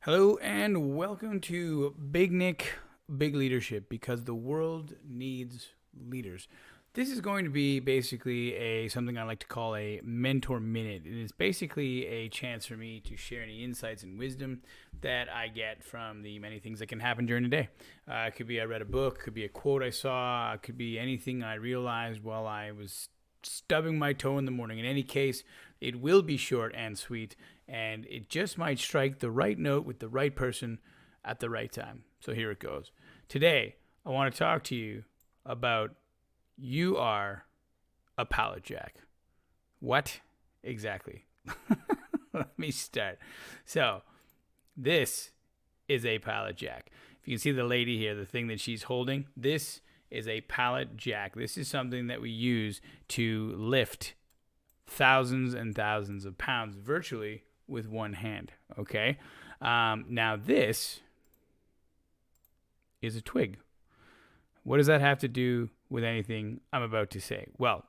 Hello and welcome to Big Nick, Big Leadership, because the world needs leaders. This is going to be basically something I like to call a mentor minute. It is basically a chance for me to share any insights and wisdom that I get from the many things that can happen during the day. It could be I read a book, could be a quote I saw, it could be anything I realized while I was stubbing my toe in the morning. In any case, it will be short and sweet, and it just might strike the right note with the right person at the right time. So here it goes. Today, I want to talk to you about you are a pallet jack. What exactly? Let me start. So, this is a pallet jack. If you can see the lady here, the thing that she's holding, this is a pallet jack. This is something that we use to lift thousands and thousands of pounds virtually with one hand. Okay. Now this is a twig. What does that have to do with anything I'm about to say? Well,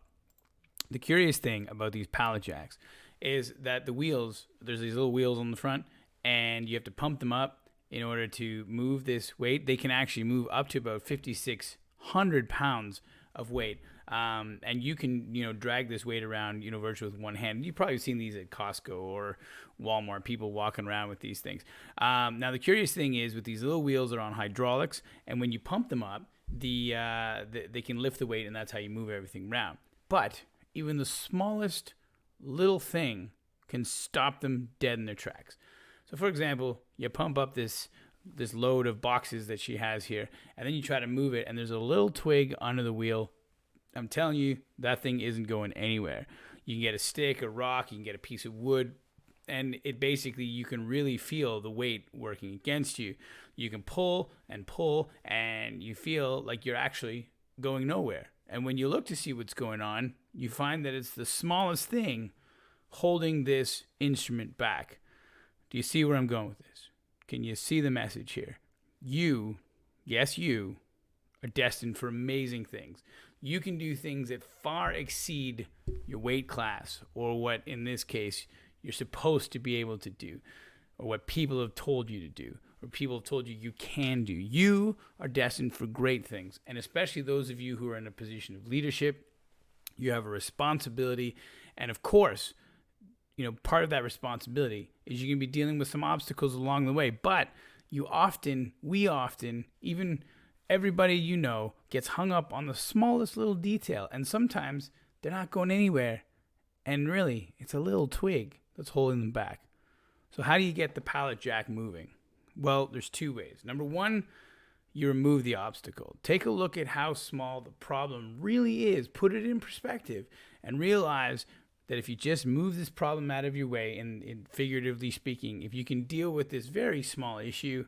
the curious thing about these pallet jacks is that the wheels, there's these little wheels on the front, and you have to pump them up in order to move this weight. They can actually move up to about 5,600 pounds of weight. And you can, drag this weight around, virtually with one hand. You've probably seen these at Costco or Walmart, people walking around with these things. Now, the curious thing is with these little wheels, they're on hydraulics, and when you pump them up, they can lift the weight, and that's how you move everything around. But even the smallest little thing can stop them dead in their tracks. So, for example, you pump up this load of boxes that she has here, and then you try to move it, and there's a little twig under the wheel. I'm telling you, that thing isn't going anywhere. You can get a stick, a rock, you can get a piece of wood, and it basically, you can really feel the weight working against you. You can pull, and you feel like you're actually going nowhere. And when you look to see what's going on, you find that it's the smallest thing holding this instrument back. Do you see where I'm going with this? Can you see the message here? You, yes, you, are destined for amazing things. You can do things that far exceed your weight class, or what, in this case, you're supposed to be able to do, or what people have told you to do, or people have told you you can do. You are destined for great things, and especially those of you who are in a position of leadership, you have a responsibility, and of course, part of that responsibility is you're going to be dealing with some obstacles along the way, but we often, even everybody gets hung up on the smallest little detail, and sometimes they're not going anywhere, and really, it's a little twig that's holding them back. So how do you get the pallet jack moving? Well, there's two ways. Number one, you remove the obstacle. Take a look at how small the problem really is. Put it in perspective and realize that if you just move this problem out of your way, and figuratively speaking, if you can deal with this very small issue,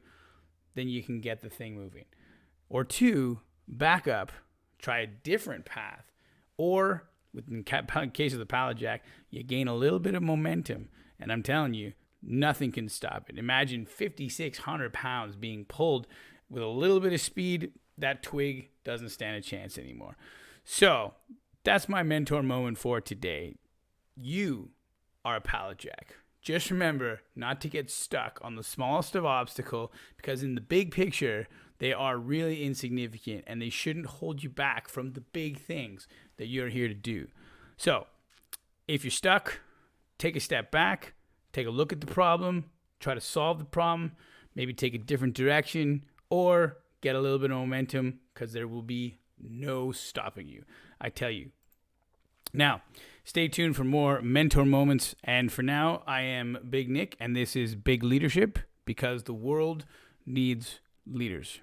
then you can get the thing moving. Or two, back up, try a different path. Or, in case of the pallet jack, you gain a little bit of momentum. And I'm telling you, nothing can stop it. Imagine 5,600 pounds being pulled with a little bit of speed. That twig doesn't stand a chance anymore. So, that's my mentor moment for today. You are a pallet jack. Just remember not to get stuck on the smallest of obstacle, because in the big picture, they are really insignificant, and they shouldn't hold you back from the big things that you're here to do. So, if you're stuck, take a step back, take a look at the problem, try to solve the problem, maybe take a different direction, or get a little bit of momentum, because there will be no stopping you. I tell you. Now, stay tuned for more mentor moments. And for now, I am Big Nick, and this is Big Leadership, because the world needs leaders.